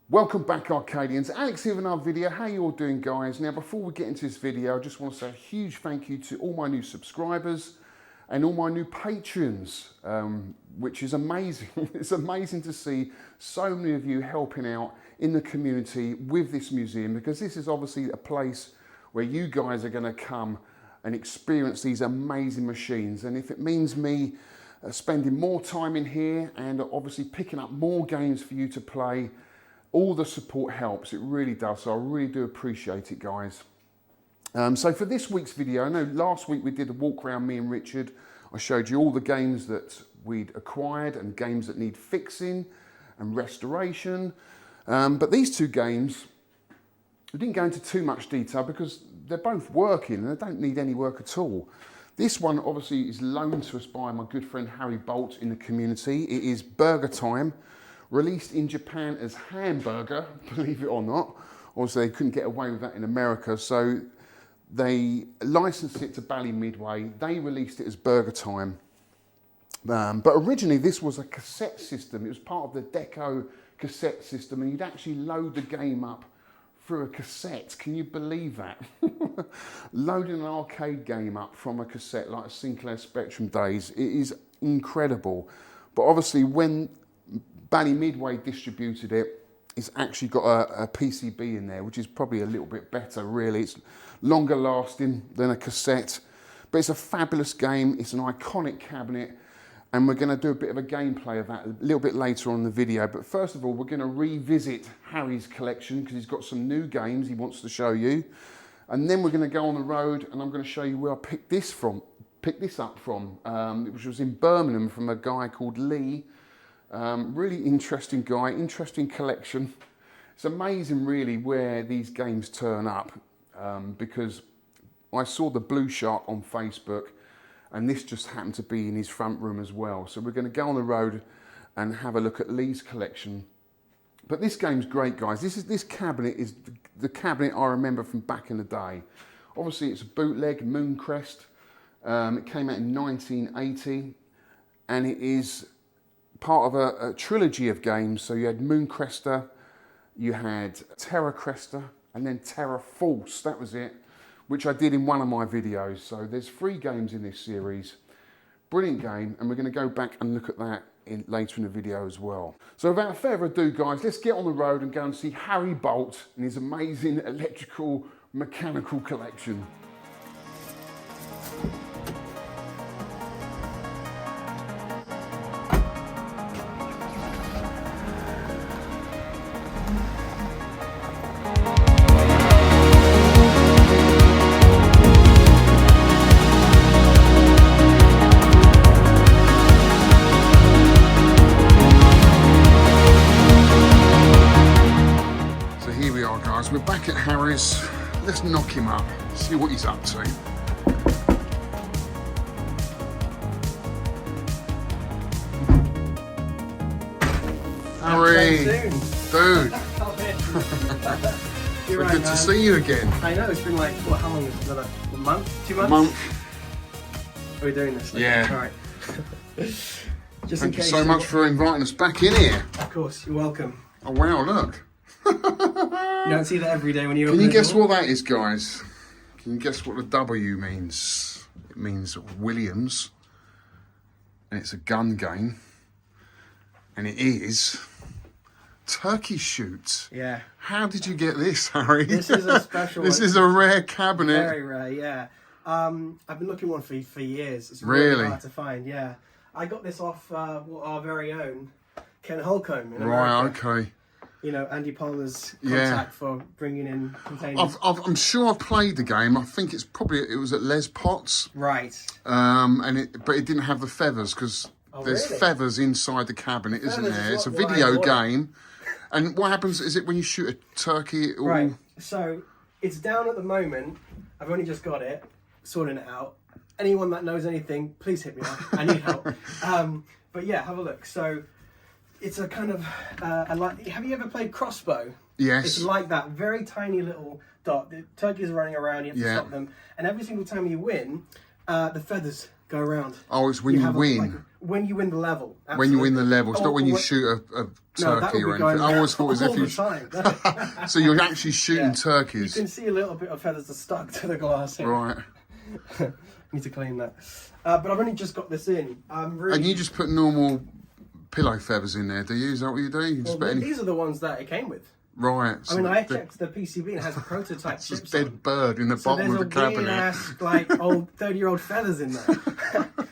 Welcome back, Arcadians. Alex here with another video. How you all doing, guys? Now, before we get into this video, I just want to say a huge thank you to all my new subscribers and all my new patrons, which is amazing. It's amazing to see so many of you helping out in the community with this museum, because this is obviously a place where you guys are going to come and experience these amazing machines. And if it means me spending more time in here and obviously picking up more games for you to play, all the support helps, it really does. So I really do appreciate it, guys. So for this week's video, I know last week we did a walk around, me and Richard. I showed you all the games that we'd acquired and games that need fixing and restoration. But these two games, we didn't go into too much detail because they're both working and they don't need any work at all. This one obviously is loaned to us by my good friend Harry Bolt in the community. It is Burger Time. Released in Japan as Hamburger, believe it or not. Obviously, they couldn't get away with that in America, so they licensed it to Bally Midway. They released it as Burger Time. But originally, this was a cassette system. It was part of the Deco cassette system, and you'd actually load the game up through a cassette. Can you believe that? Loading an arcade game up from a cassette, like a Sinclair Spectrum days, it is incredible. But obviously, when Bally Midway distributed it, it's actually got a PCB in there, which is probably a little bit better, really. It's longer lasting than a cassette, but it's a fabulous game. It's an iconic cabinet, and we're going to do a bit of a gameplay of that a little bit later on in the video. But first of all, we're going to revisit Harry's collection because he's got some new games he wants to show you. And then we're going to go on the road, and I'm going to show you where I picked this up from, which was in Birmingham from a guy called Lee. Really interesting guy, interesting collection. It's amazing really where these games turn up, because I saw the Blue Shark on Facebook and this just happened to be in his front room as well. So we're going to go on the road and have a look at Lee's collection. But this game's great, guys. This cabinet is the cabinet I remember from back in the day. Obviously it's a bootleg Mooncrest. It came out in 1980 and it is part of a trilogy of games. So you had Mooncrester, you had Terra Cresta, and then Terra Force, that was it, which I did in one of my videos. So there's 3 games in this series. Brilliant game, and we're going to go back and look at that later in the video as well. So without further ado, guys, let's get on the road and go and see Harry Bolt and his amazing electrical mechanical collection. We're back at Harry's. Let's knock him up, see what he's up to. Harry, dude. So good to see you again. I know, it's been like, what, how long is it? Another month? 2 months? A month. Are we doing this? Yeah. All right. Thank you so much for inviting us back in here. Of course, you're welcome. Oh wow, look. You don't see that every day when you open Can you the guess door? what that is, guys? Can you guess what the W means? It means Williams, and it's a gun game, and it is turkey shoot. Yeah. How did you get this, Harry? This is a special This one. is a rare cabinet. Very rare, yeah. I've been looking one for years. It's really hard to find, yeah. I got this off our very own Ken Holcomb in America. Right, okay. You know, Andy Palmer's contact for bringing in containers. I'm sure I've played the game. I think it was at Les Potts. Right. But it didn't have the feathers because there's feathers inside the cabinet, isn't there? It's a video game. And what happens is it when you shoot a turkey? It all... Right. So it's down at the moment. I've only just got it, sorting it out. Anyone that knows anything, please hit me up. I need help. But yeah, have a look. So it's a kind of have you ever played Crossbow? Yes. It's like that, very tiny little dot. The turkeys are running around, you have to stop them. And every single time you win, the feathers go around. Oh, it's when you win. When you win the level. Absolutely. When you win the level. It's not when you shoot a no, that turkey would or be anything. I always thought it was if all you... the time. So you're actually shooting turkeys. You can see a little bit of feathers are stuck to the glass here. Right. Need to clean that. But I've only just got this in. And you just put normal pillow feathers in there, do you? Is that what you do? You just put these are the ones that it came with. Right. So I mean, I checked the PCB and it has prototype chips. It's a dead bird in the bottom of the cabinet. There's like old 30-year-old feathers in there.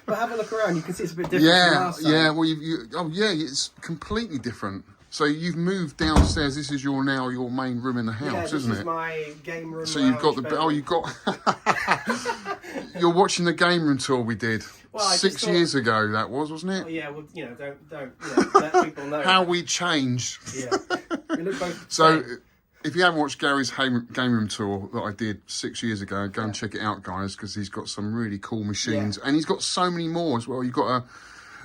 But have a look around. You can see it's a bit different. From last time. Yeah. Well, it's completely different. So you've moved downstairs. This is your main room in the house, isn't it? This is my game room. So you've got you've got. You're watching the game room tour we did 6 years ago. That wasn't it? Oh, yeah. Well, don't let people know how we changed. Yeah. We look both so. If you haven't watched Gary's game room tour that I did 6 years ago, go and check it out, guys, because he's got some really cool machines. And he's got so many more as well. You've got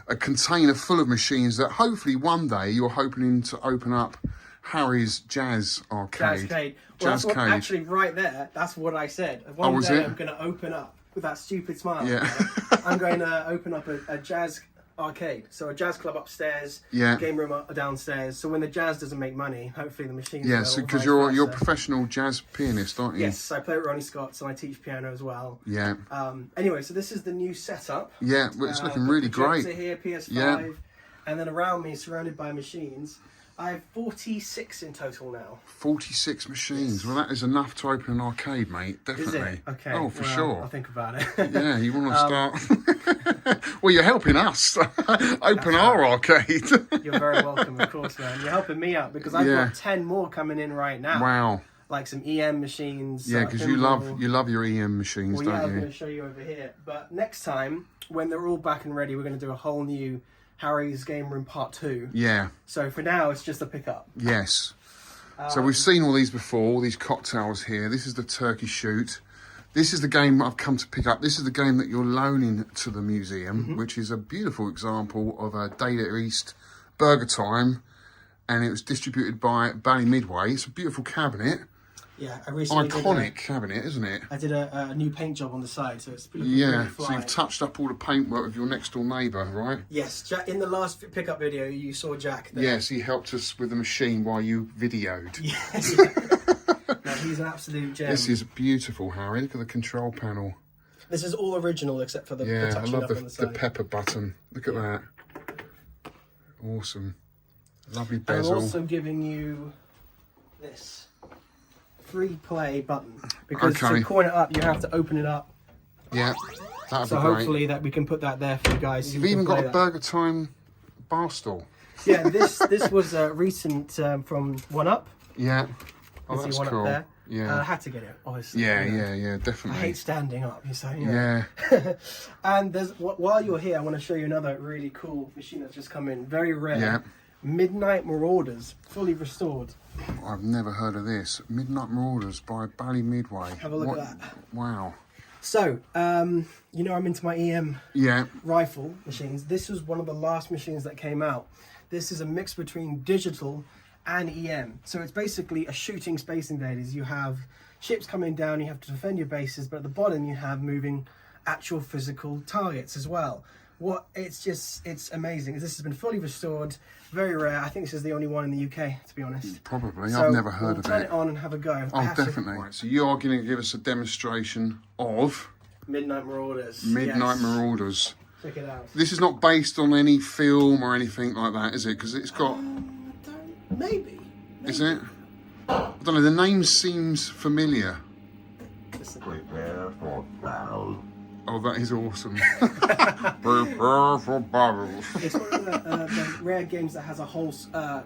a container full of machines that hopefully one day you're hoping to open up Harry's Jazz Arcade. Jazzcade. Actually, right there, that's what I said. One day I'm going to open up, with that stupid smile. Yeah. I'm going to open up a jazz arcade, so a jazz club upstairs, game room downstairs. So when the jazz doesn't make money, hopefully the machines. Yeah, so because you're a professional jazz pianist, aren't you? Yes, I play with Ronnie Scott's and I teach piano as well. Yeah. Anyway, so this is the new setup. Yeah, well, it's looking really great. Here, PS5, and then around me, surrounded by machines. I have 46 in total now. 46 machines. Yes. Well, that is enough to open an arcade, mate. Definitely. Is it? Okay. Oh, for sure. I'll think about it. Yeah, you want to start... Well, you're helping us open our arcade. You're very welcome, of course, man. You're helping me out because I've got 10 more coming in right now. Wow. Like some EM machines. Yeah, because you love your EM machines, don't you? I'm going to show you over here. But next time, when they're all back and ready, we're going to do a whole new Harry's Game Room Part 2. Yeah. So for now, it's just a pickup. Yes. So we've seen all these before, all these cocktails here. This is the turkey shoot. This is the game I've come to pick up. This is the game that you're loaning to the museum, which is a beautiful example of a Data East Burger Time. And it was distributed by Bally Midway. It's a beautiful cabinet. Yeah, I recently iconic cabinet, isn't it? I did a new paint job on the side, so it's looking really fly. So you've touched up all the paintwork of your next door neighbour, right? Yes, Jack, in the last pickup video, you saw Jack there. Yes, he helped us with the machine while you videoed. Yes. No, he's an absolute gem. This is beautiful, Harry. Look at the control panel. This is all original except for the touching I love up on the side. the pepper button. Look at that. Awesome. Lovely bezel. I'm also giving you this free play button because to coin it up you have to open it up. Yeah, that'd be great. Hopefully that we can put that there for you guys. You've even got a Burger Time bar stool. Yeah, this was recent from One Up. Yeah, oh, that's One cool. Up there. Yeah, I had to get it, obviously. Yeah, definitely. I hate standing up, so yeah. And while you're here, I want to show you another really cool machine that's just come in, very rare. Yeah. Midnight Marauders, fully restored. I've never heard of this. Midnight Marauders by Bally Midway. Have a look at that. Wow. So, you know I'm into my EM rifle machines. This was one of the last machines that came out. This is a mix between digital and EM. So it's basically a shooting Space Invaders. You have ships coming down, you have to defend your bases, but at the bottom you have moving actual physical targets as well. It's amazing. This has been fully restored, very rare. I think this is the only one in the UK, to be honest. Probably. So I've never heard of it. Turn it on and have a go. Oh, definitely. Right, so you are going to give us a demonstration of Midnight Marauders. Midnight Marauders. Check it out. This is not based on any film or anything like that, is it? Because it's got. Maybe. Is it? I don't know. The name seems familiar. Prepare for battle. Oh, that is awesome. Prepare for battle. It's one of the rare games that has a whole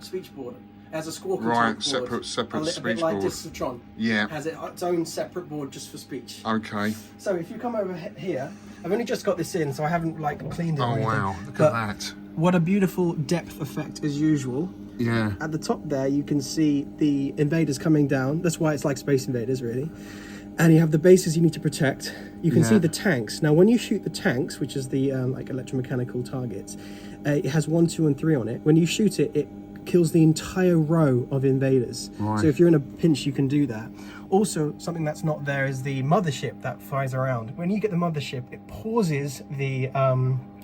speech board. It has a score control board. Right, separate speech a bit like board. Discitron. Yeah. Has its own separate board just for speech. Okay. So if you come over here, I've only just got this in, so I haven't cleaned it. Oh, or anything. wow. Look at that. What a beautiful depth effect as usual. Yeah. At the top there, you can see the invaders coming down. That's why it's like Space Invaders, really. And you have the bases you need to protect. You can see the tanks. Now, when you shoot the tanks, which is the electromechanical targets, it has 1, 2, and 3 on it. When you shoot it, it kills the entire row of invaders. Right. So if you're in a pinch, you can do that. Also, something that's not there is the mothership that flies around. When you get the mothership, it pauses the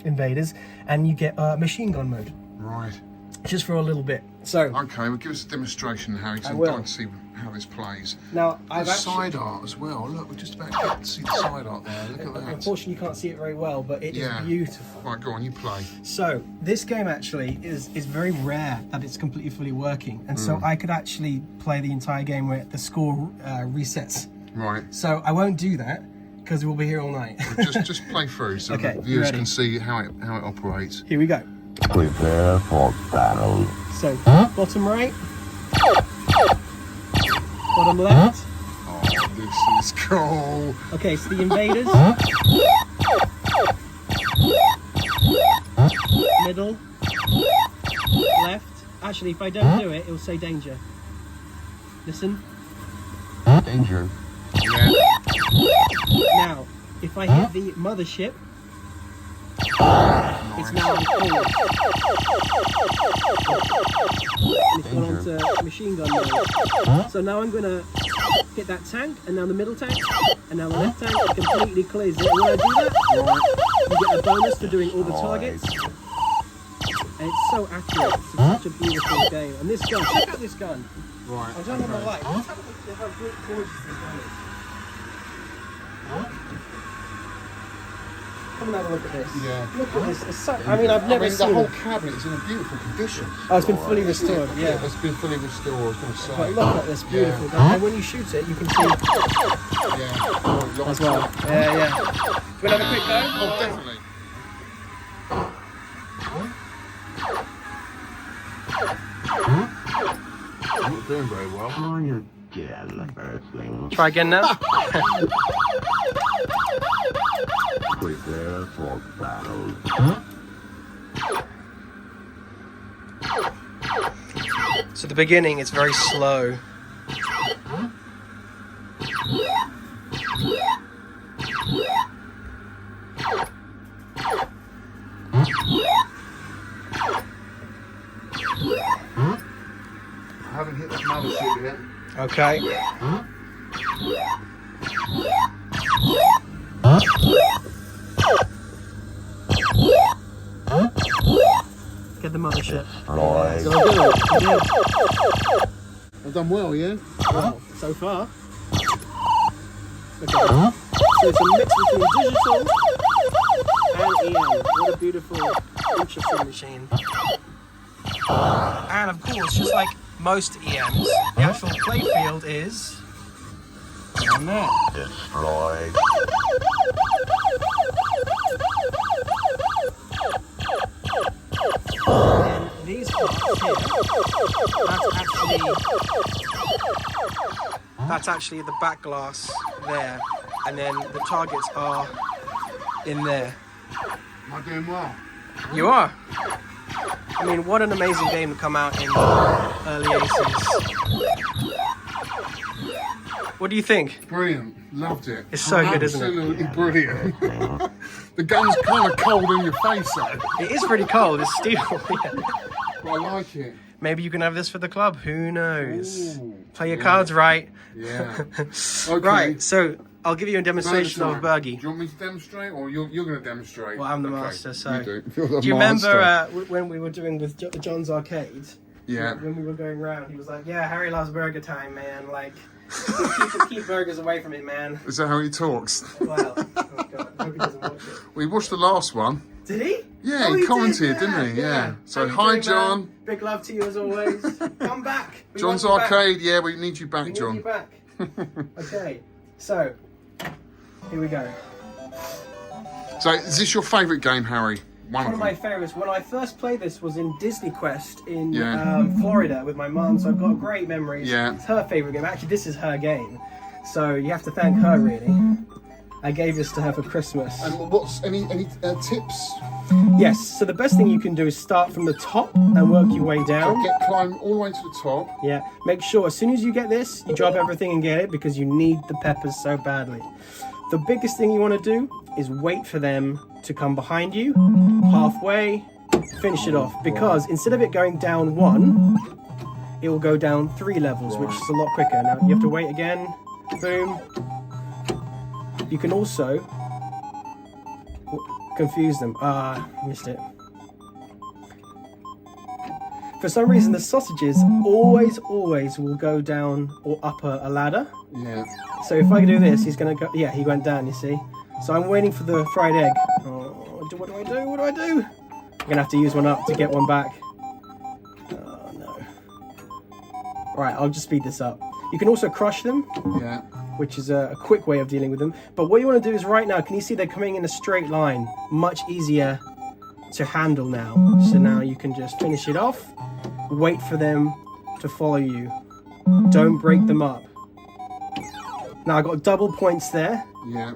invaders, and you get machine gun mode. Right. Just for a little bit. So Okay, well, give us a demonstration of how you can will. see how this plays. now I've There's actually, side art as well. Look, we're just about to get to see the side art there. Look at that. unfortunately you can't see it very well, but it is beautiful. Right, go on, you play. So this game actually is very rare that it's completely fully working, and so I could actually play the entire game where the score resets. Right. So I won't do that because we'll be here all night. just play through so Okay, the you viewers ready? can see how it operates. Here we go. Prepare for battle. So bottom right, bottom left. Oh, this is cool. Okay, so the invaders. Middle, left. Actually, if I don't do it, it'll say danger. Listen. Danger. Yeah. Now, if I hit the mothership, it's now on forward. And it's gone on to machine gun mode. So now I'm going to hit that tank, and now the middle tank, and now the left tank. It completely clears it. And when I do that, you get a bonus for doing all the targets. And it's so accurate. It's such a beautiful game. And this gun, check out this gun. Right. I don't know my light. Let's have a look at how gorgeous this gun is. Come and have a look at this. Yeah. Look at this. It's so, I mean, I've never the seen whole it. cabinet is in a beautiful condition. Oh, it's been fully restored, yeah. It's been fully restored, I was going to say. But look at this beautiful gun. And when you shoot it, you can see Yeah. as well. Yeah, yeah. Do we have a quick go? Oh, definitely. I'm not doing very well. Try again, Earthling. Try again now. Prepare for battle. So the beginning is very slow. I haven't hit that mothership yet. Okay. Get the mothership. Right. Did I do it? I did. I've done well, yeah? Well, so far. Look at that. So it's a mix between digital and EM. What a beautiful, interesting machine. And of course, just like most EMs, the actual playfield is down there. Destroy. And these parts here, that's actually the back glass there, and then the targets are in there. Am I doing well? You are. I mean, what an amazing game to come out in early 80s. What do you think? Brilliant. Loved it. It's so good, isn't it? Absolutely brilliant. The gun's kind of cold in your face, though. It is pretty cold. It's steel. Yeah. But I like it. Maybe you can have this for the club. Who knows? Ooh, Play your yeah. cards right. Yeah. Okay. Right. So I'll give you a demonstration of Time. Bergie. Do you want me to demonstrate, or you're going to demonstrate? Well, I'm the Okay, master, so. You do. You're the Do you master. remember when we were doing with John's Arcade? Yeah. When we were going round, he was like, "Yeah, Harry loves burger time, man. Like, keep burgers away from it, man." Is that how he talks? Wow. Oh God. I hope he doesn't watch it. We watched the last one. Did he? Yeah, Oh, he commented, did, didn't he? Yeah. So, How you hi, doing, John. man? Big love to you as always. Come back. We John's want you back. Arcade. Yeah, we need you back, We need John. you back. Okay. So, here we go. So, is this your favourite game, Harry? One of my favourites. When I first played this was in Disney Quest in Yeah. Florida with my mum, so I've got great memories. Yeah. It's her favourite game. Actually, this is her game. So you have to thank her, really. I gave this to her for Christmas. And what's any tips? Yes, so the best thing you can do is start from the top and work your way down. Climb all the way to the top. Yeah, make sure as soon as you get this, you drop everything and get it because you need the peppers so badly. The biggest thing you want to do is wait for them to come behind you, halfway, finish it off, because instead of it going down 1, it will go down 3 levels, which is a lot quicker. Now you have to wait again. Boom. You can also confuse them. Missed it. For some reason, the sausages always will go down or up a ladder. Yeah. So if I do this, he's gonna go. Yeah, he went down. You see. So I'm waiting for the fried egg. Oh, what do I do? What do I do? I'm gonna have to use one up to get one back. Oh no. Right, I'll just speed this up. You can also crush them. Yeah. Which is a quick way of dealing with them. But what you want to do is right now, can you see they're coming in a straight line? Much easier to handle now. So now you can just finish it off, wait for them to follow you. Don't break them up. Now I got double points there. Yeah.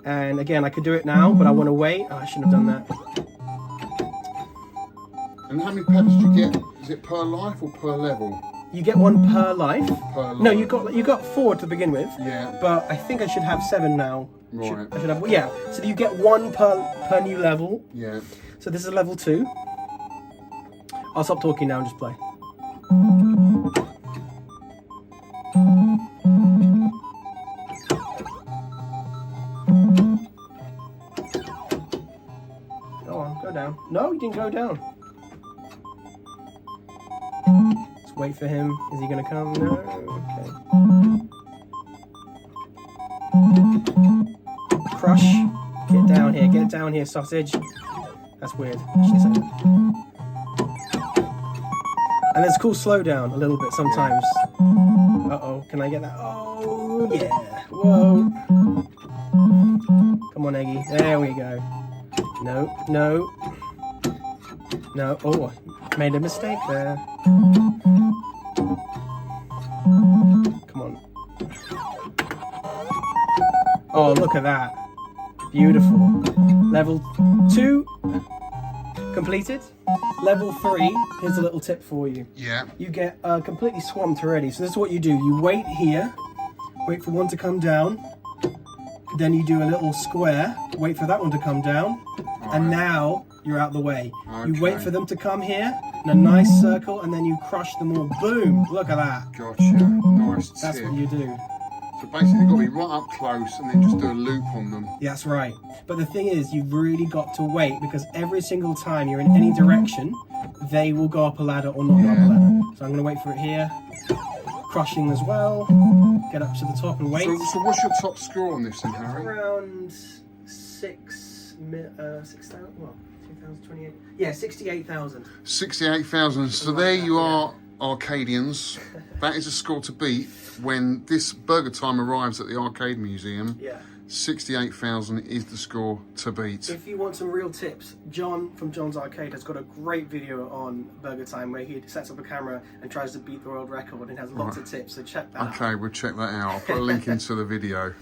And again, I could do it now, but I want to wait. Oh, I shouldn't have done that. And how many peppers do you get? Is it per life or per level? You get 1 per life. Per No, life. you got 4 to begin with. Yeah. But I think I should have 7 now. Right. I should have, yeah. So you get 1 per new level. Yeah. So this is level 2. I'll stop talking now and just play. Go on, go down. No, he didn't go down. Let's wait for him. Is he going to come? No. Okay. Crush. Get down here, sausage. That's weird. And it's cool slow down a little bit sometimes. Uh-oh, can I get that? Oh, yeah. Whoa. Come on, Eggy. There we go. No, no. No. Oh, I made a mistake there. Come on. Oh, look at that. Beautiful. Level 2 completed. Level 3, here's a little tip for you. Yeah. You get completely swamped already. So this is what you do. You wait here, wait for one to come down. Then you do a little square, wait for that one to come down. And now you're out the way. Okay. You wait for them to come here in a nice circle, and then you crush them all. Boom! Look at that. Gotcha. Nice tip. That's what you do. So basically, you've got to be right up close and then just do a loop on them. That's right. But the thing is, you've really got to wait, because every single time you're in any direction, they will go up a ladder or not go up a ladder. So I'm going to wait for it here. Crushing as well. Get up to the top and wait. So what's your top score on this then, Harry? Around 6,000. Well, 2028. Yeah, 68,000. 68,000. So there you are, Arcadians. That is a score to beat when this burger time arrives at the Arcade Museum. Yeah. 68,000 is the score to beat. If you want some real tips, John from John's Arcade has got a great video on Burger Time where he sets up a camera and tries to beat the world record, and has lots of tips, so check that out. Okay, we'll check that out. I'll put a link into the video.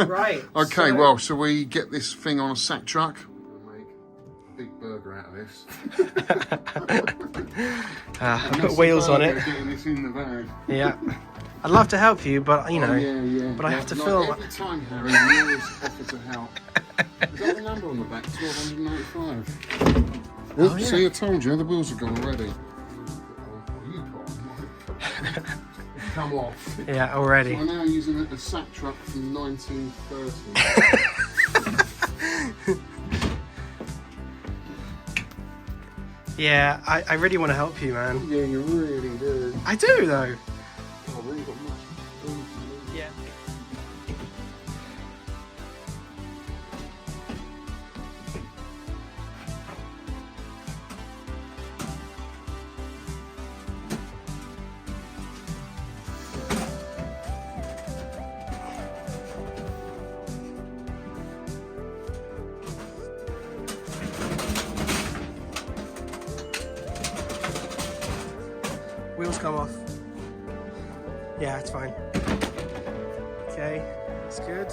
Right. Okay, well, so we get this thing on a sack truck. Make a big burger out of this. I put wheels on it. Getting this in the bag. Yeah. I'd love to help you, but you know, yeah. but I have to Like film. Every time, Harry, you always offer to help. Is that the number on the back? 1295. Oh, yeah. See, I told you, the wheels are gone already. Come off. Yeah, already. So I'm now using a sack truck from 1930. Yeah, I really want to help you, man. Yeah, you really do. I do, though. I've really got much room to move. Yeah. Wheels come off. Yeah, it's fine. Okay, that's good.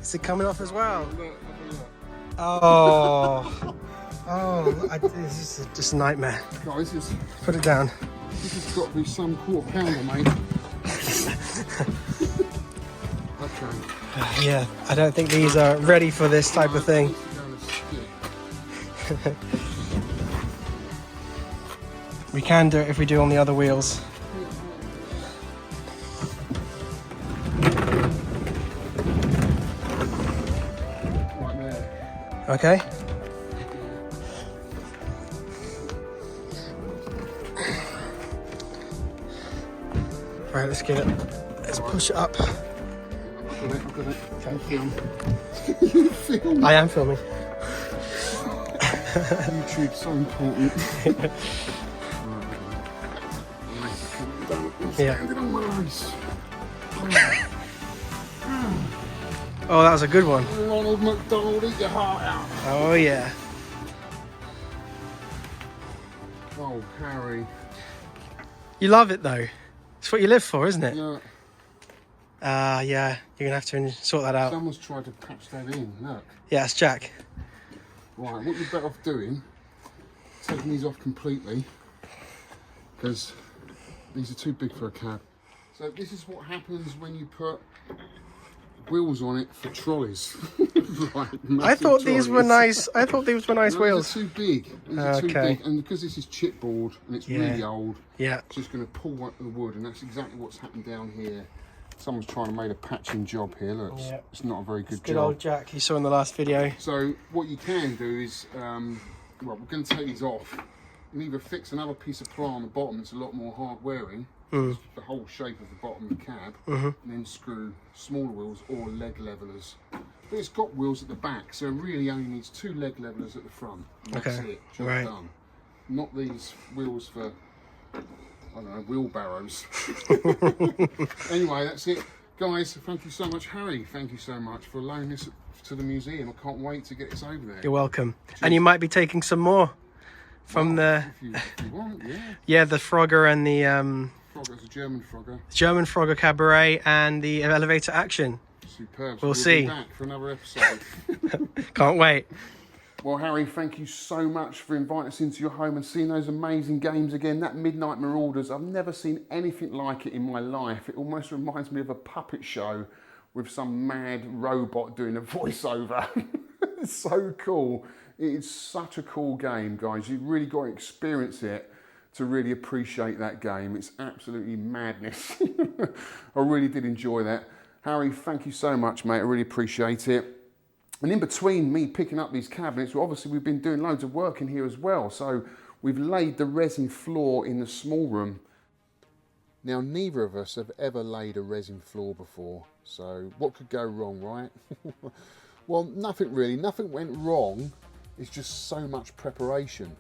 Is it coming off as well? Oh, this is just a nightmare. Guys, Put it down. this has got to be some £1/4, mate. Okay. Yeah, I don't think these are ready for this type of thing. We can do it if we do on the other wheels. Right there. Okay. Right, let's get it. Let's push it up. I've got it. You film. You film. I am filming. YouTube's so important. Yeah. Standing on my lace. Oh, that was a good one. Ronald McDonald, eat your heart out. Oh yeah. Oh, Harry. You love it though. It's what you live for, isn't it? Look, Yeah. You're gonna have to sort that out. someone's tried to patch that in. Look. Yeah, it's Jack. Right, what you're better off doing, taking these off completely, because these are too big for a cab. So this is what happens when you put wheels on it for trolleys. Right, I thought these were trolleys. nice. I thought these were nice No, wheels. these are too big. These are too Okay. big, and because this is chipboard and it's Yeah. really old, Yeah. it's just going to pull up the wood, and that's exactly what's happened down here. Someone's trying to make a patching job here. Look, Yeah. it's not a very good Good job. old Jack you saw in the last video. So what you can do is, well, we're going to take these off and either fix another piece of ply on the bottom that's a lot more hard wearing, the whole shape of the bottom of the cab, and then screw smaller wheels or leg levelers. But it's got wheels at the back, so it really only needs 2 leg levelers at the front. And that's Okay. it, job Right. done. Not these wheels for, I don't know, wheelbarrows. Anyway, that's it. Guys, thank you so much. Harry, thank you so much for allowing this to the museum. I can't wait to get this over there. You're welcome. And you might be taking some more from the If you want, yeah. yeah the Frogger and the Frogger's a German Frogger. German Frogger Cabaret and the Elevator Action. Superb. We'll Be see. back for another episode. Can't wait. Well, Harry, thank you so much for inviting us into your home and seeing those amazing games again. That Midnight Marauders, I've never seen anything like it in my life. It almost reminds me of a puppet show with some mad robot doing a voiceover. It's so cool. It's such a cool game, guys. You've really got to experience it to really appreciate that game. It's absolutely madness. I really did enjoy that. Harry, thank you so much, mate. I really appreciate it. And in between me picking up these cabinets, well, obviously we've been doing loads of work in here as well. So we've laid the resin floor in the small room. Now, neither of us have ever laid a resin floor before. So what could go wrong, right? Well, nothing really. Nothing went wrong. It's just so much preparation.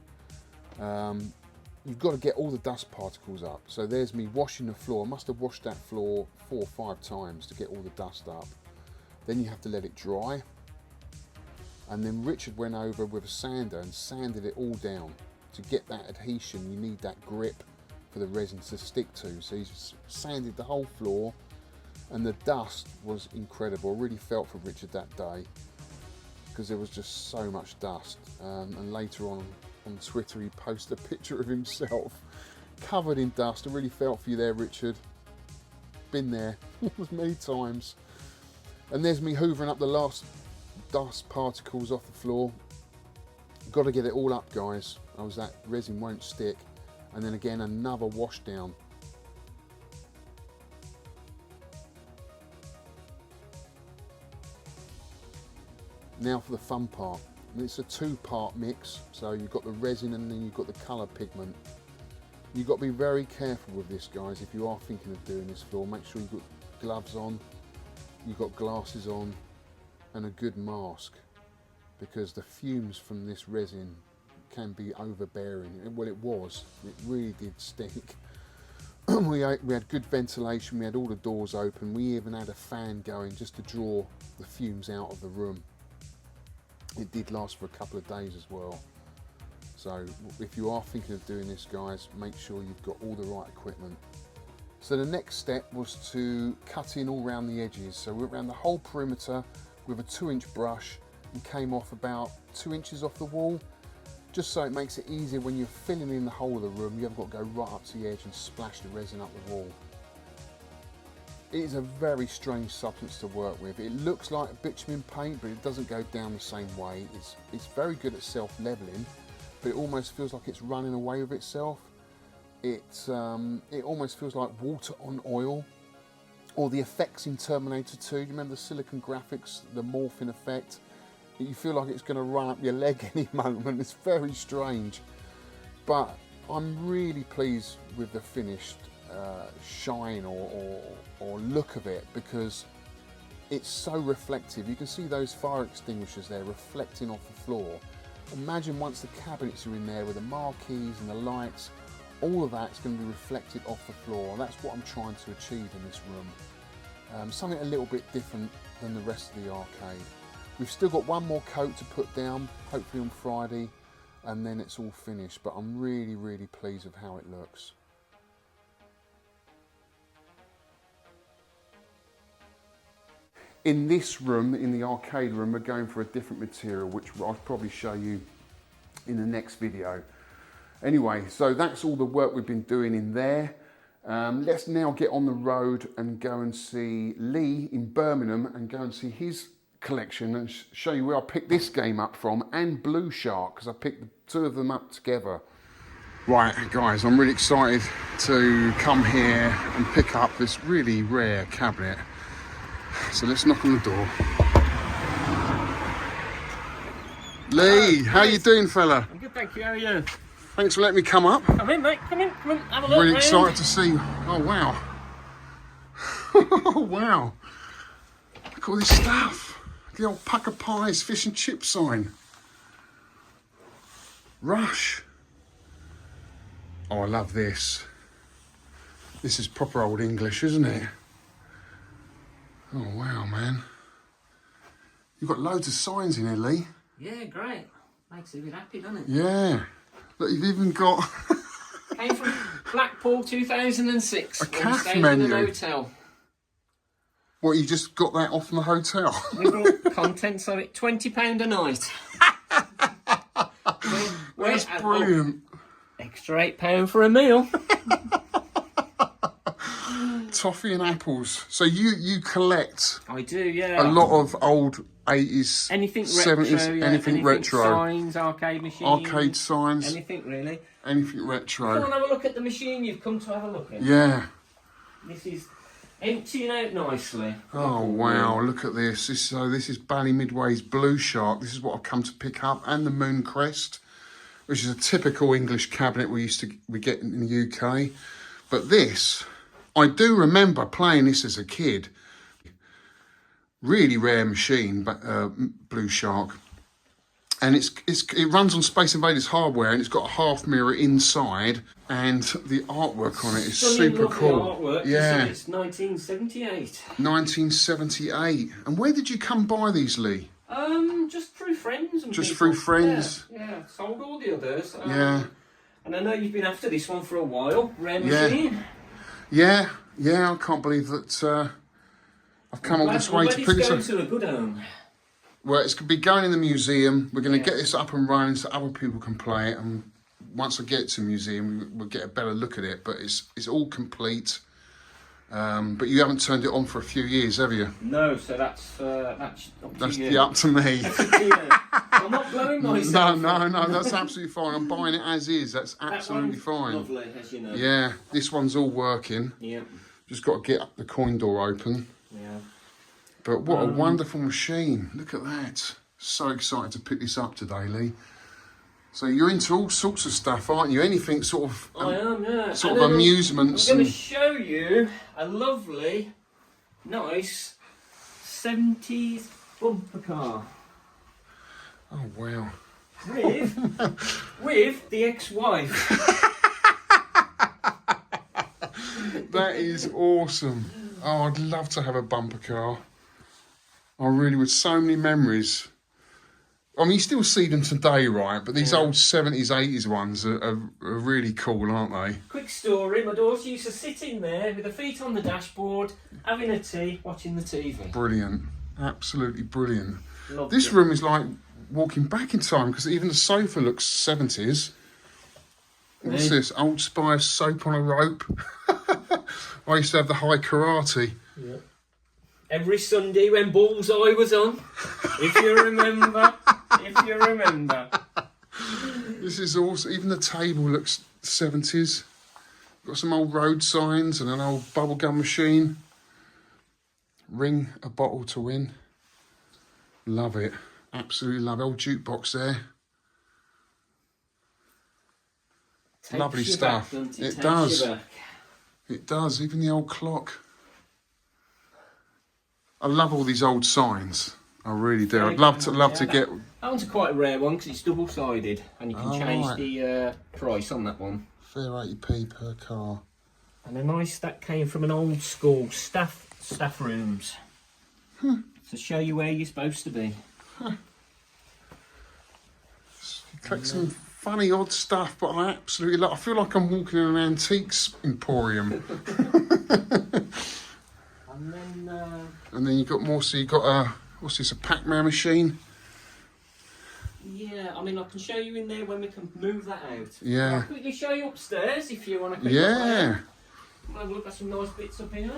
You've got to get all the dust particles up. So there's me washing the floor. I must have washed that floor 4 or 5 times to get all the dust up. Then you have to let it dry. And then Richard went over with a sander and sanded it all down. To get that adhesion, you need that grip for the resin to stick to. So he's sanded the whole floor, and the dust was incredible. I really felt for Richard that day because there was just so much dust. And later on Twitter, he posted a picture of himself covered in dust. I really felt for you there, Richard. Been there many times. And there's me hoovering up the last dust particles off the floor. Got to get it all up, guys. That resin won't stick. And then again, another wash down. Now for the fun part. It's a 2-part mix, so you've got the resin and then you've got the colour pigment. You've got to be very careful with this, guys. If you are thinking of doing this floor, make sure you've got gloves on, you've got glasses on, and a good mask, because the fumes from this resin can be overbearing. Well, it was. It really did stink. We had good ventilation, we had all the doors open, we even had a fan going just to draw the fumes out of the room. It did last for a couple of days as well. So if you are thinking of doing this, guys, make sure you've got all the right equipment. So the next step was to cut in all around the edges. So we went around the whole perimeter with a 2-inch brush and came off about 2 inches off the wall, just so it makes it easier when you're filling in the whole of the room. You haven't got to go right up to the edge and splash the resin up the wall. it is a very strange substance to work with. It looks like bitumen paint, but it doesn't go down the same way. It's very good at self-leveling, but it almost feels like it's running away with itself. It almost feels like water on oil, or the effects in Terminator 2. Do you remember the silicon graphics, the morphing effect? You feel like it's going to run up your leg any moment. It's very strange, but I'm really pleased with the finished shine or look of it, because it's so reflective. You can see those fire extinguishers there reflecting off the floor. Imagine once the cabinets are in there with the marquees and the lights, all of that's going to be reflected off the floor. That's what I'm trying to achieve in this room. Something a little bit different than the rest of the arcade. We've still got one more coat to put down, hopefully on Friday, and then it's all finished, but I'm really, really pleased with how it looks. In this room, in the arcade room, we're going for a different material, which I'll probably show you in the next video. Anyway, so that's all the work we've been doing in there. Let's now get on the road and go and see Lee in Birmingham and go and see his collection and show you where I picked this game up from, and Blue Shark, because I picked the two of them up together. Right, guys, I'm really excited to come here and pick up this really rare cabinet. So let's knock on the door. Lee, how you doing, fella? I'm good, thank you. How are you? Thanks for letting me come up. Come in, mate. Come in. Have a look. Really excited to see. Oh, wow. Oh, wow. Look at all this stuff. The old Pucker Pies fish and chip sign. Rush. Oh, I love this. This is proper old English, isn't it? Oh, wow, man. You've got loads of signs in here, Lee. Yeah, great. Makes you a bit happy, doesn't it? Yeah. Look, you've even got... Came from Blackpool 2006. A cafe stayed in menu. an hotel. What, you just got that off from the hotel? We brought contents of it. £20 a night. That's brilliant. Extra £8 for a meal. Toffee and apples. So you collect I do, yeah. a lot of old 80s, Anything 70s, retro, yeah. anything retro. Signs, arcade machines. Arcade signs. Anything really. Anything retro. Come on, have a look at the machine you've come to have a look at. Yeah. This is emptying out nicely. Oh wow, look at this. This is Bally Midway's Blue Shark. This is what I've come to pick up, and the Mooncrest, which is a typical English cabinet we get in the UK. But this, I do remember playing this as a kid. Really rare machine, but Blue Shark, and it runs on Space Invaders hardware, and it's got a half mirror inside, and the artwork on it is super cool. Artwork. Yeah, It's 1978. 1978. And where did you come by these, Lee? Just through friends and Just people. through friends. Yeah. Sold all the others. Yeah. And I know you've been after this one for a while. Rare machine. Yeah. I can't believe that I've come all this way to pick this up. To a good home. Well, it's going to be going in the museum. We're going to get this up and running so other people can play it. And once I get it to the museum, we'll get a better look at it. But it's all complete. But you haven't turned it on for a few years, have you? No, so that's up to you. Up to me. That's up to you. I'm not blowing myself. No, that's absolutely fine. I'm buying it as is. That's absolutely fine. Lovely, as you know. Yeah, this one's all working. Yeah. Just got to get the coin door open. Yeah. But what a wonderful machine. Look at that. So excited to pick this up today, Lee. So you're into all sorts of stuff, aren't you? Anything sort of... I am, yeah. Sort of amusements. I'm going to show you a lovely, nice 70s bumper car. Oh, wow. With the ex-wife. That is awesome. Oh, I'd love to have a bumper car. I really would. So many memories. I mean, you still see them today, right? But these old 70s, 80s ones are really cool, aren't they? Quick story, my daughter used to sit in there with her feet on the dashboard, having a tea, watching the TV. Brilliant. Absolutely brilliant. Loved This it. room is like walking back in time, because even the sofa looks 70s. What's this? Old Spice soap on a rope. I used to have the high karate. Yeah. Every Sunday when Bullseye was on, if you remember. If you remember. This is awesome. Even the table looks 70s. Got some old road signs and an old bubblegum machine. Ring a bottle to win. Love it. Absolutely love it. Old jukebox there. Takes Lovely you stuff. back, doesn't it? It Takes does. you back. It does. Even the old clock. I love all these old signs. I really do. I'd love to get. That one's a quite a rare one because it's double-sided, and you can change right. the price on that one. Fair 80p per car. And a nice that came from an old school staff rooms to show you where you're supposed to be. You collect some funny odd stuff, but I absolutely love. I feel like I'm walking in an antiques emporium. And then you've got more. So you got a what's this? A Pac-Man machine. Yeah, I mean, I can show you in there when we can move that out. Yeah. I'll quickly show you upstairs if you want to. Yeah. We'll have a look at some nice bits up here.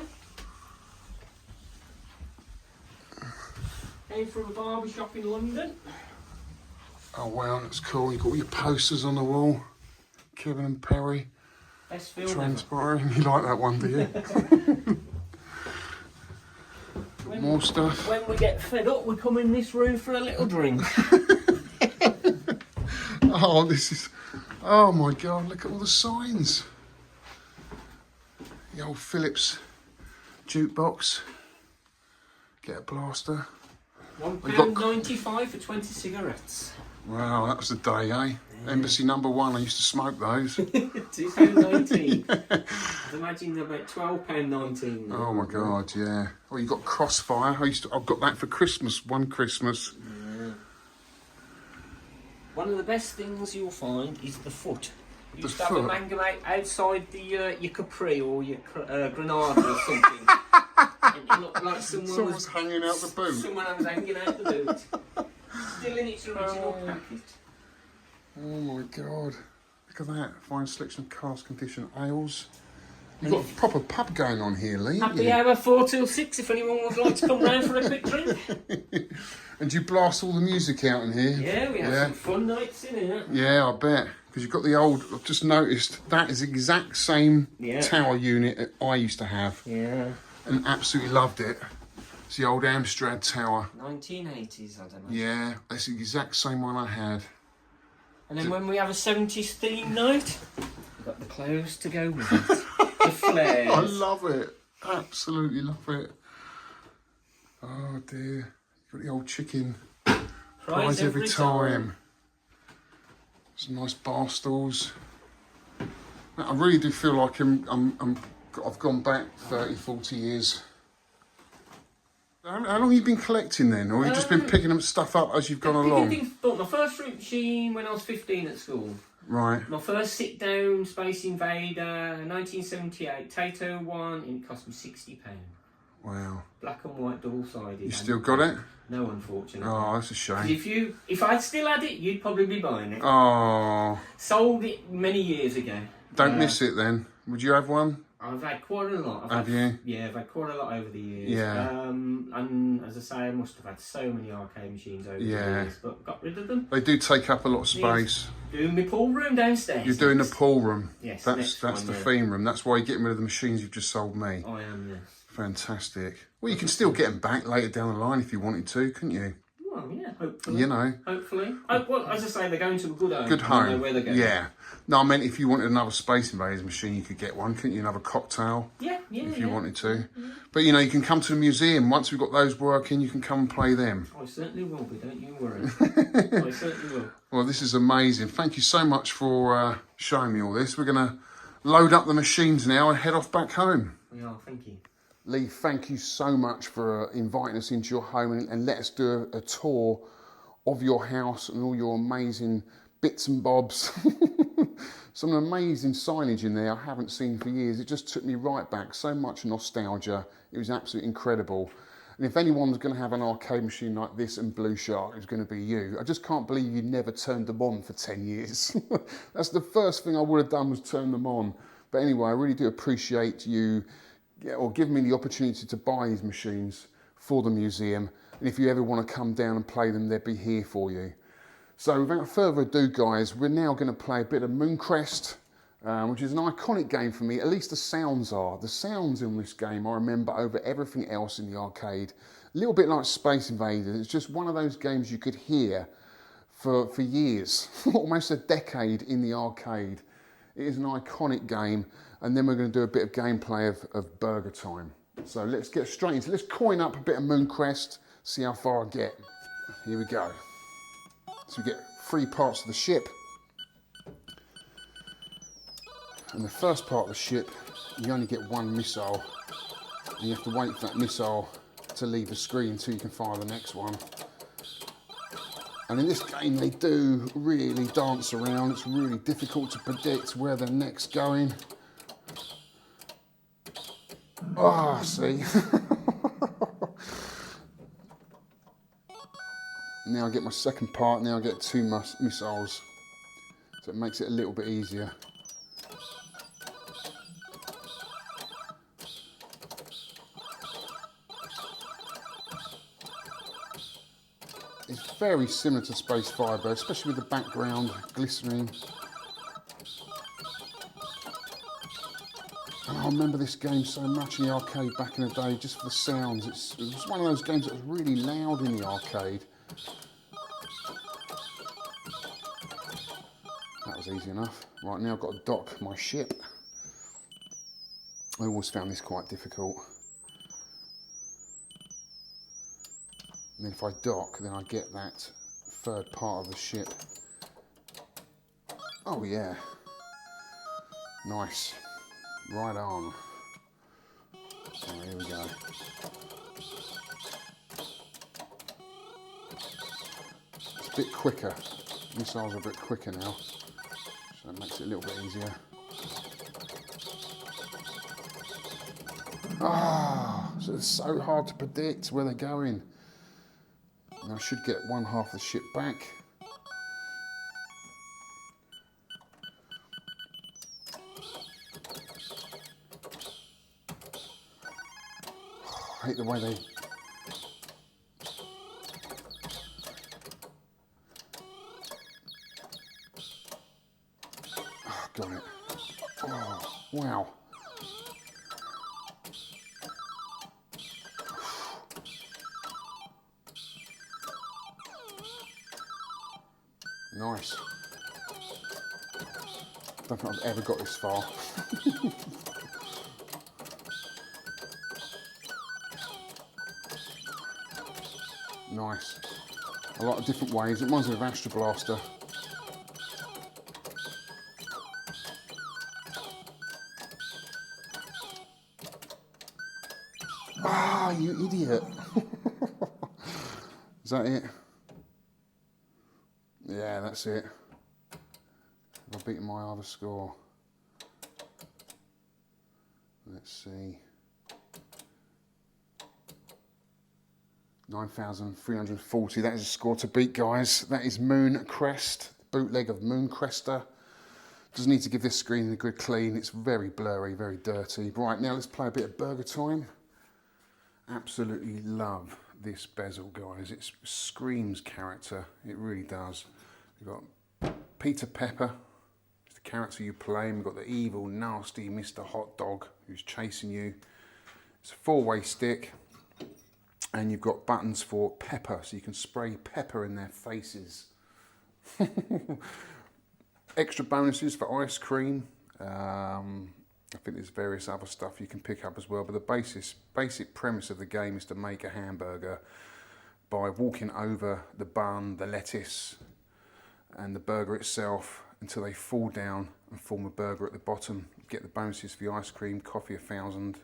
Came from a barber shop in London. Oh wow, that's cool. You've got all your posters on the wall. Kevin and Perry. Best film Transpiring. You like that one, do you? More stuff. When we get fed up, we come in this room for a little drink. Oh, this is. Oh my God! Look at all the signs. The old Philips jukebox. Get a blaster. £1.95 for 20 cigarettes. Wow, that was the day, eh? Yeah. Embassy number 1. I used to smoke those. £2.19. I imagine they're about £12.19. Oh my God, yeah. Oh, you got Crossfire. I've got that for Christmas. One Christmas. Yeah. One of the best things you'll find is the foot. You used to have a mangamate outside the your Capri or your Granada or something. And it looked like someone was hanging out the boot. Someone was hanging out the boot. Still in its original packet. Oh my God. Look at that. Fine selection of cask condition ales. You've got a proper pub going on here, Lee. Happy hour 4 till 6 if anyone would like to come round for a quick drink. And do you blast all the music out in here? Yeah, we have some fun nights in here. Yeah, I bet. Because you've got the old, I've just noticed, that is the exact same tower unit that I used to have. Yeah. And absolutely loved it. It's the old Amstrad tower. 1980s, I don't know. Yeah, that's the exact same one I had. And then when we have a 70s theme night, we've got the clothes to go with it. The flares. I love it. Absolutely love it. Oh dear. You've got the old chicken. Prize every time. Some nice bar stools. I really do feel like I've gone back 30, 40 years. How long have you been collecting then? Or have you just been picking up stuff up as you've gone along? Bought my first fruit machine when I was 15 at school. Right. My first sit-down Space Invader, 1978, Tato one, and it cost me £60. Wow. Black and white, double-sided. You still got it? No, unfortunately. Oh, that's a shame. If I'd still had it, you'd probably be buying it. Oh. Sold it many years ago. Don't miss it then. Would you have one? I've had quite a lot. Have you? Yeah, I've had quite a lot over the years. Yeah. And as I say, I must have had so many arcade machines over the years, but got rid of them. They do take up a lot of space. Doing my pool room downstairs. You're doing the pool room. Yes. That's the theme room. That's why you're getting rid of the machines you've just sold me. I am, yes. Fantastic. Well, you can still get them back later down the line if you wanted to, couldn't you? Well, yeah, hopefully. You know. Hopefully. Well, as I say, they're going to a good home. Good home. I know where they're going. Yeah. No, I meant if you wanted another Space Invaders machine, you could get one, couldn't you? Another cocktail. Yeah. If you wanted to. But, you know, you can come to the museum. Once we've got those working, you can come and play them. I certainly will be, don't you worry. I certainly will. Well, this is amazing. Thank you so much for showing me all this. We're going to load up the machines now and head off back home. We are, thank you. Lee, thank you so much for inviting us into your home and let us do a tour of your house and all your amazing bits and bobs. Some amazing signage in there I haven't seen for years. It just took me right back. So much nostalgia. It was absolutely incredible. And if anyone's going to have an arcade machine like this and Blue Shark, it's going to be you. I just can't believe you never turned them on for 10 years. That's the first thing I would have done was turn them on. But anyway, I really do appreciate you or given me the opportunity to buy these machines for the museum. And if you ever want to come down and play them, they'll be here for you. So without further ado, guys, we're now going to play a bit of Mooncrest, which is an iconic game for me. At least the sounds are. The sounds in this game I remember over everything else in the arcade. A little bit like Space Invaders. It's just one of those games you could hear for years, almost a decade in the arcade. It is an iconic game. And then we're going to do a bit of gameplay of Burger Time. So let's get straight into it. Let's coin up a bit of Mooncrest, see how far I get. Here we go. So we get 3 parts of the ship. And the first part of the ship, you only get 1 missile. And you have to wait for that missile to leave the screen until you can fire the next one. And in this game, they do really dance around. It's really difficult to predict where they're next going. Ah, oh, see. Now I get my second part, now I get 2 missiles. So it makes it a little bit easier. It's very similar to Space Firebird, especially with the background glistening. And I remember this game so much in the arcade back in the day, just for the sounds. It was one of those games that was really loud in the arcade. That was easy enough. Right, now I've got to dock my ship. I always found this quite difficult. And then if I dock, then I get that 3rd part of the ship. Oh yeah. Nice. Right on. So here we go. It's a bit quicker. Missiles are a bit quicker now. So it makes it a little bit easier. Ah, so it's so hard to predict where they're going. And I should get 1 half of the ship back. I hate the way they... Oh, got it. Oh, wow. Nice. Don't think I've ever got this far. Nice. A lot of different ways. It reminds me of Astro Blaster. Ah, you idiot. Is that it? Yeah, that's it. I've beaten my other score. Let's see. 9,340. That is a score to beat, guys. That is Mooncrest, bootleg of Mooncrester. Doesn't need to give this screen a good clean. It's very blurry, very dirty. Right, now let's play a bit of Burger Time. Absolutely love this bezel, guys. It screams character. It really does. You've got Peter Pepper, it's the character you play. And we've got the evil, nasty Mr. Hot Dog who's chasing you. It's a 4-way stick. And you've got buttons for pepper, so you can spray pepper in their faces. Extra bonuses for ice cream. I think there's various other stuff you can pick up as well, but the basic premise of the game is to make a hamburger by walking over the bun, the lettuce, and the burger itself until they fall down and form a burger at the bottom. You get the bonuses for the ice cream, coffee 1,000,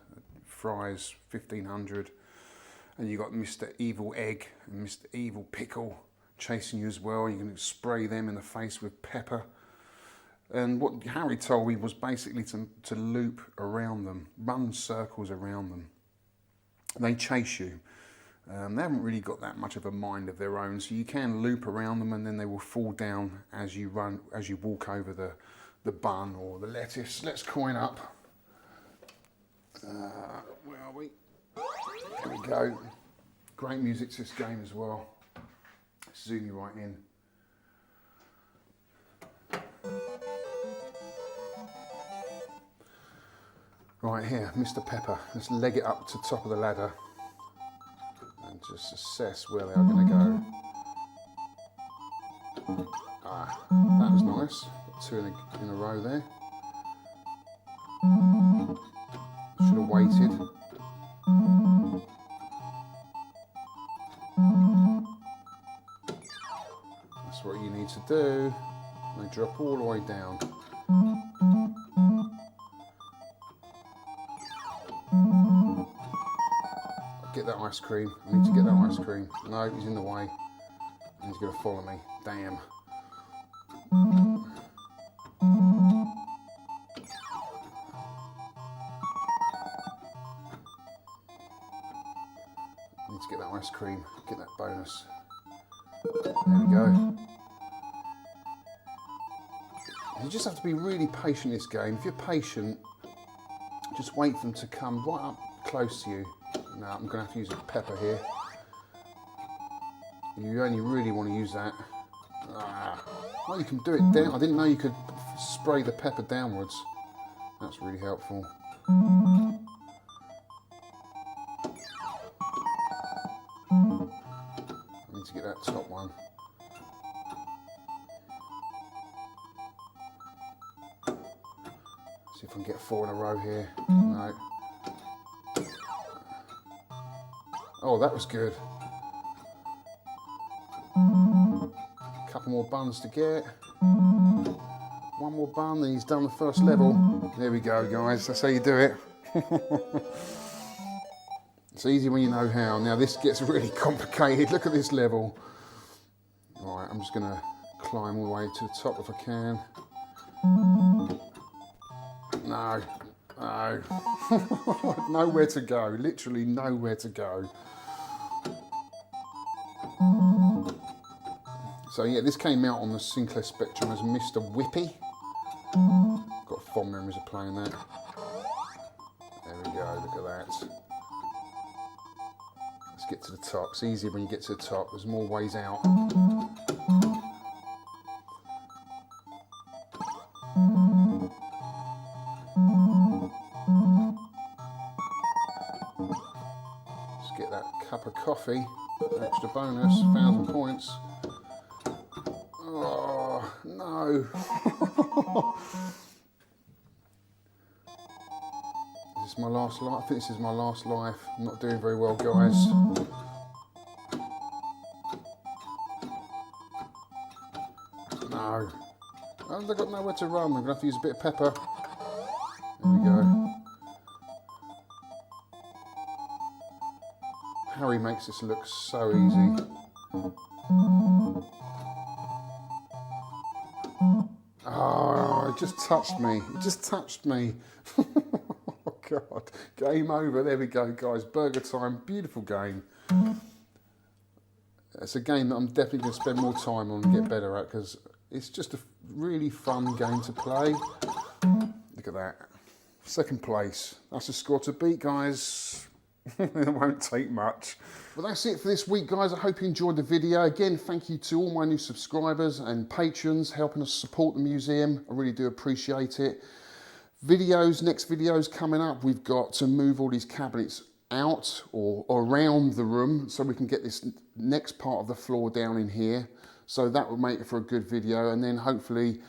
fries 1,500. And you've got Mr. Evil Egg and Mr. Evil Pickle chasing you as well. You can spray them in the face with pepper. And what Harry told me was basically to loop around them, run circles around them. They chase you. They haven't really got that much of a mind of their own, so you can loop around them and then they will fall down as you run, as you walk over the bun or the lettuce. Let's coin up. Where are we? There we go. Great music to this game as well. Zoom you right in. Right here, Mr. Pepper. Let's leg it up to the top of the ladder and just assess where they are going to go. Ah, that was nice. Got two in a row there. Should have waited. That's what you need to do. They drop all the way down. Get that ice cream. I need to get that ice cream. No, he's in the way. And he's going to follow me. Damn. I need to get that ice cream. Get that bonus. There we go. You just have to be really patient in this game. If you're patient, just wait for them to come right up close to you. Now I'm going to have to use a pepper here. You only really want to use that. Well, you can do it down. I didn't know you could spray the pepper downwards. That's really helpful. I need to get that top one. See if I can get 4 in a row here. No. Oh, that was good. A couple more buns to get. One more bun, then he's done the first level. There we go, guys. That's how you do it. It's easy when you know how. Now this gets really complicated. Look at this level. All right, I'm just going to climb all the way to the top if I can. No. No. Nowhere to go. Literally nowhere to go. So yeah, this came out on the Sinclair Spectrum as Mr. Whippy. Got fond memories of playing that. There we go, look at that. Let's get to the top. It's easier when you get to the top. There's more ways out. Let's get that cup of coffee. Extra bonus, 1,000 points. Oh, no. Is this my last life? I think this is my last life. I'm not doing very well, guys. No. Oh, they've got nowhere to run. I'm going to have to use a bit of pepper. There we go. Harry makes this look so easy. Oh, it just touched me. It just touched me. Oh, God. Game over. There we go, guys. Burger time. Beautiful game. It's a game that I'm definitely going to spend more time on and get better at because it's just a really fun game to play. Look at that. Second place. That's a score to beat, guys. It won't take much. Well, that's it for this week, guys. I hope you enjoyed the video. Again, thank you to all my new subscribers and patrons helping us support the museum. I really do appreciate it. Next videos coming up. We've got to move all these cabinets out or around the room so we can get this next part of the floor down in here. So that will make it for a good video. And then hopefully,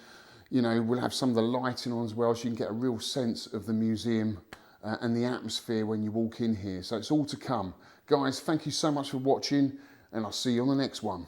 you know, we'll have some of the lighting on as well so you can get a real sense of the museum and the atmosphere when you walk in here. So it's all to come. Guys, thank you so much for watching and I'll see you on the next one.